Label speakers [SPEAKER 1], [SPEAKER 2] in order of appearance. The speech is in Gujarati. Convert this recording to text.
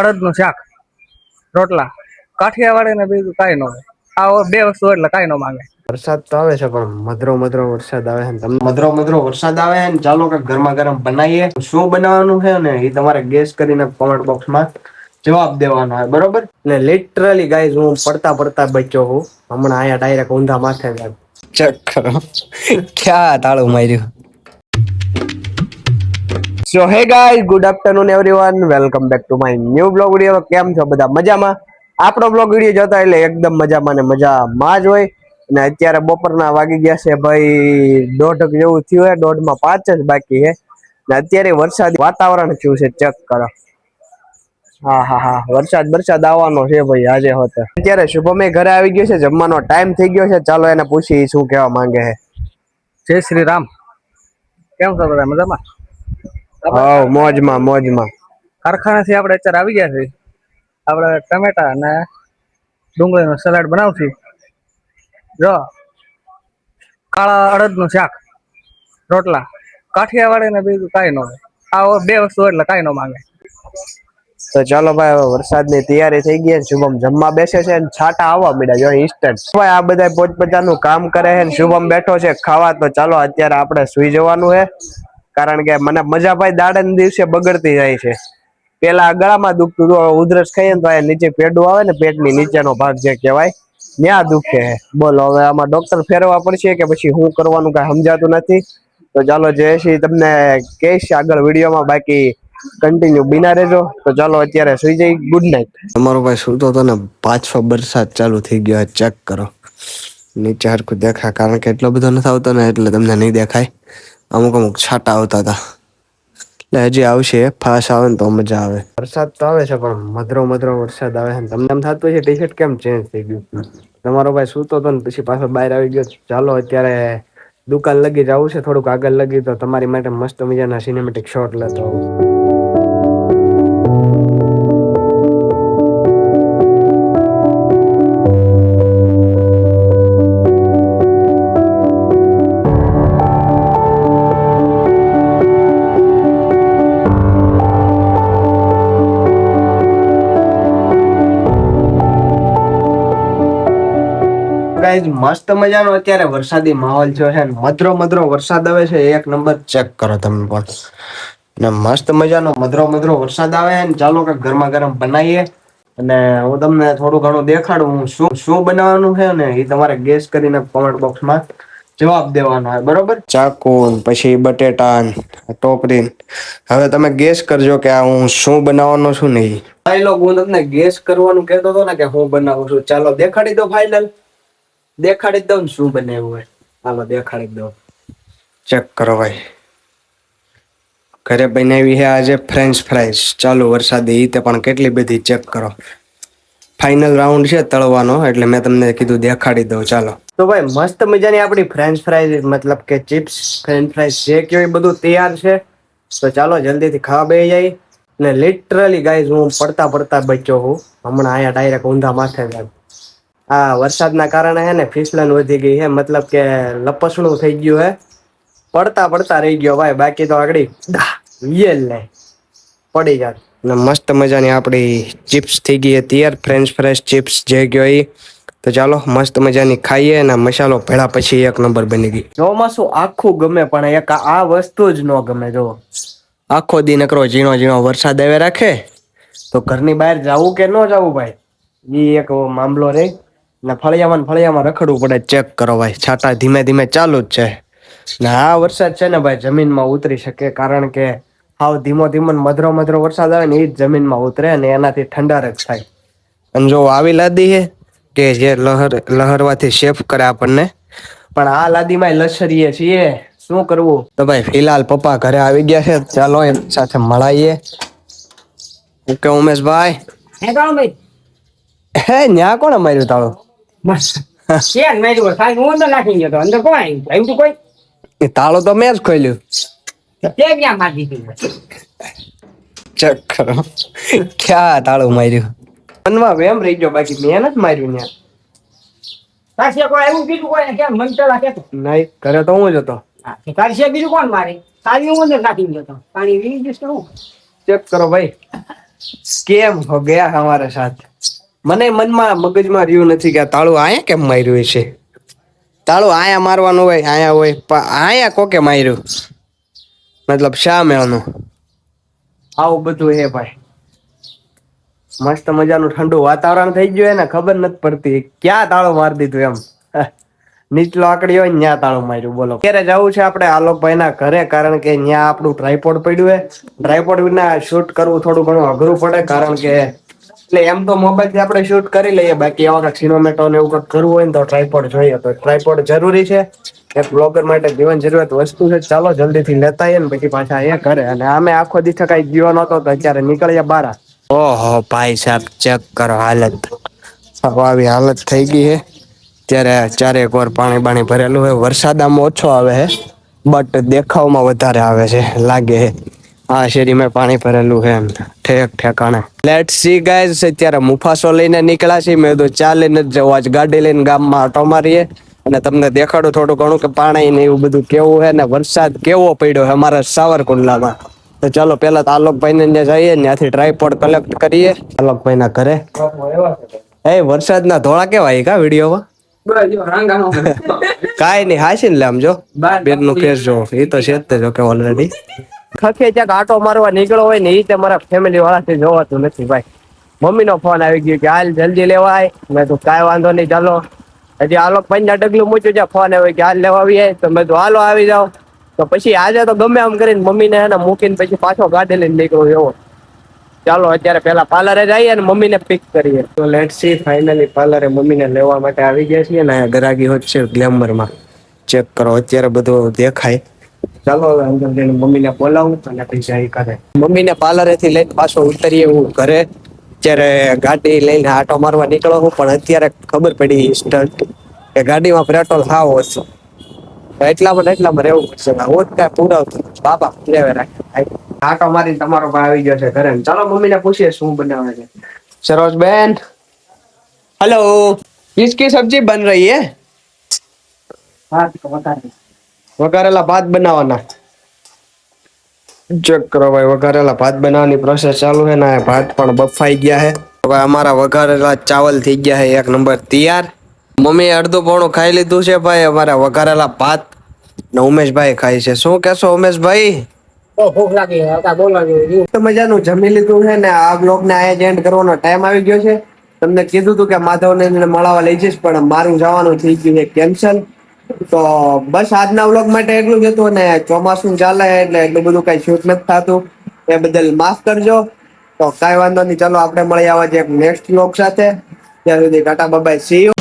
[SPEAKER 1] અડદનું શાક, રોટલા, કાઠિયાવાડી ને બીજું કાંઈ ન હોય. આ બે વસ્તુ એટલે કાંઈ ન માંગે.
[SPEAKER 2] વરસાદ તો આવે છે પણ મધરો મધરો વરસાદ આવે છે. તમને મધરો મધરો વરસાદ આવે છે ને ચાલો કે ગરમા ગરમ બનાવીએ. શું બનાવવાનું છે ને એ તમારે ગેસ કરીને કોમેન્ટ બોક્સમાં જવાબ દેવાનો હોય, બરોબર ને? લિટરલી ગાઈઝ હું પડતા પડતા બચ્યો હું હમણાં અહીંયા ડાયરેક્ટ ઊંધા માથે ચેક કરો ક્યાં તાળું માર્યું. So hey guys, good afternoon everyone, welcome back to my new blog video. કેમ છો બધા? મજામાં? આપણો બ્લોગ વિડીયો જોતા એટલે એકદમ મજામાં ને મજામાં જ હોય. ને અત્યારે બપોરના વાગી ગયા છે ભાઈ 1:30 જેવું થયું હે, 1:05 જ બાકી છે ને અત્યારે વરસાદ વાતાવરણ થયું છે. ચેક કરો. હા, વરસાદ આવવાનો છે ભાઈ આજે હોતે. અત્યારે શુભમે ઘરે આવી ગયો છે, જમવાનો ટાઈમ થઈ ગયો છે. ચાલો એને પૂછી શું કહેવા માંગે છે.
[SPEAKER 1] જય શ્રી રામ. કેમ છો બધા? મજામાં?
[SPEAKER 2] હા, મોજમાં.
[SPEAKER 1] કારખાનાથી આપણે અત્યારે આવી ગયા છે. આપણે ટમેટા અને ડુંગળીનું સલાડ બનાવશું. જો કાળા અડદનું શાક, રોટલા, કાઠિયાવાડી ને બીજું કાંઈ ન હોય. આ બે વસ્તુ એટલે કાંઈ ન માંગે.
[SPEAKER 2] તો ચાલો ભાઈ, હવે વરસાદની તૈયારી થઈ ગઈ. શુભમ જમવા બેસે છે ને છાટા આવવા મળ્યા જો ઇન્સ્ટન્ટ. ભાઈ આ બધા પોતપોતાનું કામ કરે છે ને શુભમ બેઠો છે ખાવા. તો ચાલો અત્યારે આપણે સુઈ જવાનું છે, કારણ કે મને મજા ભાઈ દાડે દિવસે બગડતી જાય છે. પેલા ગળામાં દુખતું હતું, ઉધરસ ખાઈએ ને તો નીચે પેડું આવે ને, પેટની નીચેનો ભાગ જે કહેવાય ત્યાં દુખે છે. બોલો હવે આમાં ડોક્ટર ફેરવવા પડશે કે પછી શું કરવાનું કઈ સમજાતું નથી. તો ચાલો જયશ્રી તમને કહીશ આગળ વિડીયોમાં, બાકી કન્ટિન્યુ બિના રહેજો. તો ચાલો અત્યારે સુઈ જઈ. Good night. તમારો ભાઈ સૂતો હતો ને પાછો વરસાદ ચાલુ થઈ ગયો. ચેક કરો નીચે હરખું દેખાય, કારણ કે એટલો બધો નથી આવતો ને એટલે તમને નહીં દેખાય. અમુક છાંટા આવતા હતા એટલે હજી આવશે. ફાસ આવે ને તો મજા આવે. વરસાદ તો આવે છે પણ મધરો વરસાદ આવે છે. તમને એમ થતું છે ટી શર્ટ કેમ ચેન્જ થઈ ગયું. તમારો ભાઈ સૂતો હતો ને પછી પાછો બહાર આવી ગયો. ચાલો અત્યારે દુકાન લગી જવું છે, થોડુંક આગળ લગી, તો તમારી માટે મસ્ત મજાના સિનેમેટિક શોટ લેતો આવું. મસ્ત મજાનો અત્યારે વરસાદી માહોલ છે. મધરો વરસાદ આવે છે, એક નંબર. ચેક કરો તમે પણ. ને મસ્ત મજાનો મધરો વરસાદ આવે છે. ચાલો કે ગરમા ગરમ બનાવીએ અને હું તમને થોડું ઘણું દેખાડું હું શું બનાવવાનું છે ને એ તમારે ગેસ કરીને કોમેન્ટ બોક્સમાં જવાબ દેવાનો હોય, બરોબર? ચાકુ પછી બટેટા ટોપરી. હવે તમે ગેસ કરજો કે આ હું શું બનાવવાનો છું. નહીં ભાઈ લોકો, હું તમને ગેસ કરવાનું કહેતો હતો ને કે હું બનાવું છું. ચાલો દેખાડી દો. ફાઇનલ દેખાડી દઉં ને શું બનાવ્યું હોય. હાલો દેખાડી દઉં. ચેક કરો ભાઈ, ઘરે બનાવી છે આજે ફ્રેન્ચ ફ્રાઈઝ. ચાલુ વરસાદી ઈતે પણ કેટલી બધી. ચેક કરો. ફાઇનલ રાઉન્ડ છે તળવાનો, એટલે મેં તમને કીધું દેખાડી દઉં. ચાલો તો ભાઈ, મસ્ત મજાની આપણી ફ્રેન્ચ ફ્રાઈઝ મતલબ કે ચિપ્સ ફ્રેન્ચ ફ્રાઈઝ જે કહેવાય બધું તૈયાર છે. તો ચાલો જલ્દીથી ખાવા બેસી જાય. ને લિટરલી ગાઈઝ હું પડતા બચ્યો હું હમણાં અહીંયા ડાયરેક્ટ ઊંધા માથે જ. આ વરસાદના કારણે હે ને ફિસલન વધી ગઈ છે, મતલબ કે લપસણું થઈ ગયું હે. પડતા રહી ગયો ભાઈ, બાકી તો આગળ લે પડી જાત. ને મસ્ત મજાની આપણી ચિપ્સ થઈ ગઈ તૈયાર, ફ્રેન્ચ ફ્રાઈઝ ચિપ્સ જે કહેવાય. તો ચાલો મસ્ત મજાની ખાઈએ. અને મસાલો ભેળા પછી એક નંબર બની ગઈ. ચોમાસું આખું ગમે પણ એક આ વસ્તુ જ ન ગમે. જો આખો દી નકરો ઝીણો વરસાદ આવે રાખે, તો ઘરની બહાર જવું કે ન જવું ભાઈ, એ એક મામલો રે. ને ફળિયામાં રખડવું પડે. ચેક કરો ભાઈ, છાટા ધીમે ધીમે ચાલુ જ છે. ને આ વરસાદ છે ને ભાઈ જમીનમાં ઉતરી શકે, કારણ કે હાવ ધીમો મધરો વરસાદ આવે ને એ જ જમીનમાં ઉતરે અને એનાથી ઠંડારક થાય. અને જો આવી લાદી છે કે જે લહરવાથી સેફ કરે આપણને, પણ આ લાદીમાં લસરીએ છીએ. શું કરવું? તો ભાઈ ફિલહાલ પપ્પા ઘરે આવી ગયા છે, ચાલો એમ સાથે મળાઈએ. ઓકે ઉમેશભાઈ. હે ન્યા કોણે માર્યું તાળું? તાળો તો મેં જ ખોલ્યું. ચેક કરો ક્યાં તાળું માર્યું. મનમાં વેમ રહી ગયો, બાકી મેં નથી માર્યું. નહીં ઘરે તો હું જ હતો. બીજું કોણ મારે? ચેક કરો ભાઈ. સ્કેમ હો ગયા હમારે સાથ. મને મનમાં મગજમાં રહ્યું નથી કે આ તાળું આયા કેમ માર્યું છે. તાળું આયા મારવાનું હોય આયા હોય પણ આયા કોકે માર્યું. મતલબ શા મેળનું આવું બધું હે ભાઈ. મસ્ત મજાનું ઠંડુ વાતાવરણ થઈ ગયું ને ખબર નથી પડતી ક્યાં તાળું મારી દીધું એમ. નીચલો આકડી હોય ને ત્યાં તાળું માર્યું બોલો. અત્યારે જવું છે આપણે આલોકભાઈ ના ઘરે કારણ કે ત્યાં આપણું ટ્રાયપોડ પડ્યું હે. ટ્રાયપોડ વિના શૂટ કરવું થોડું ઘણું અઘરું પડે કારણ કે એટલે એમ તો મોબાઈલ થી આપણે શૂટ કરી લઈએ બાકી આવા સિનેમેટો ને એવું કંઈક કરવું હોય ને તો ટ્રાયપોડ જોઈએ તો ટ્રાયપોડ જરૂરી છે. એક બ્લોગર માટે જીવન જરૂરિયાત વસ્તુ છે. ચાલો જલ્દી થી લેતા આવીએ ને પછી પાછા એ કરે અને અમે આખો દી કઈ જીવો નતો તો અત્યારે નીકળ્યા બાર. ઓહો ભાઈ સાહેબ ચેક કરો હાલત. આવી હાલત થઈ ગઈ હે. ત્યારે ચારેક વાર પાણી બાણી ભરેલું હોય. વરસાદ આમ ઓછો આવે હે બટ દેખાવમાં વધારે આવે છે લાગે હે. હા શેરીમાં પાણી ભરેલું છે એમ ઠેક ઠેકાણે. લેટ્સ સી ગાઈઝ અત્યારે મુફાસો લઈને નીકળ્યા છીએ. મેં તો ચાલીને જ જવું આજ ગાડી લઈને ગામમાં આટો મારીએ અને તમને દેખાડું થોડું ઘણું કે પાણી ને એવું બધું કેવું હે ને વરસાદ કેવો પડ્યો છે અમારા સાવરકુંડલામાં. તો ચાલો પેલા તો આલોકભાઈ ને ત્યાં જઈએ ત્યાંથી ટ્રાયપોડ કલેક્ટ કરીએ આલોકભાઈ ના ઘરે. એ વરસાદના ધોળા કેવા કા વિડીયોમાં કાઈ નઈ હાસી ને લે આમ જો બેન નું ફેસ જો એ તો છે જ તે જો કે ઓલરેડી ખખે ક્યાંક આટો મારવા નીકળો હોય ને એ તે મારા ફેમિલી વાળાથી જોવાતું નથી ભાઈ. મમ્મી નો ફોન આવી ગયો કે હાલ જલ્દી લેવા આય. મેં તો કાંઈ વાંધો નહીં ચાલો. હજી આલોકભાઈ ના ડગલું મૂક્યું છે ફોન આવ્યો કે હાલ લેવા આવી જાય તો મેં તો હાલો આવી જાવ. તો પછી આજે તો ગમે આમ કરીને મમ્મી ને એને મૂકીને પછી પાછો ગાડી લઈને નીકળો એવો. ચાલો અત્યારે પેલા પાર્લરે જઈએ ને મમ્મી ને પિક કરીએ. તો લેટ્સ સી ફાઇનલી પાર્લરે મમ્મી ને લેવા માટે આવી ગયા છીએ ને ગરાગી હોત છે ગ્લેમર માં. ચેક કરો અત્યારે બધું દેખાય. ચાલો હવે અંદર જઈને મમ્મી ને બોલાવું અને પછી જાય કરે. મમ્મી ને પાર્લરે થી લઈને પાછો ઉતરીએ હું ઘરે. અત્યારે ગાડી લઈને આટો મારવા નીકળો હું પણ અત્યારે ખબર પડી ઇન્સ્ટન્ટ કે ગાડીમાં પેટ્રોલ હાવ ઓછું. એટલામાં રહેવું પડશે હોત કાંઈ પુરાવતું બાપા લેવે રાખે. આટો મારી તમારો ભાઈ આવી ગયો છે ઘરે. ચાલો મમ્મી ને પૂછીએ શું બનાવે છે. સરોજ બેન हेलो किसकी सब्जी बन रही है? વઘારેલા ભાત બનાવવાના. ચેક કરો ભાઈ વઘારેલા ભાત બનાવવાની પ્રોસેસ ચાલુ છે ને ભાત પણ બફાઈ ગયા છે. હવે અમારા વઘારેલા ચાવલ થઈ ગયા છે એક નંબર તૈયાર. મમ્મી અડધું પોણું ખાઈ લીધું છે ભાઈ અમારા વઘારેલા ભાત ને ઉમેશભાઈ ખાય છે. શું કેશો ઉમેશભાઈ? ભૂખ લાગી મજાનું જમી લીધું છે ને આ બ્લોગ ને આ એન્ડ કરવાનો ટાઈમ આવી ગયો છે. તમને કીધું હતું કે માધવને મળવા લઈ જઈશ પણ મારું જવાનું થઈ ગયું છે કેન્સલ. તો બસ આજના વ્લોગ માટે એટલું જ હતું ને ચોમાસું ચાલે એટલે એટલું બધું કઈ શૂટ નથી થતું એ બદલ માફ કરજો. તો કઈ વાંધો નહીં ચાલો આપણે મળી આવા છે નેક્સ્ટ વ્લોગ સાથે. ત્યાં સુધી Tata bye bye see you.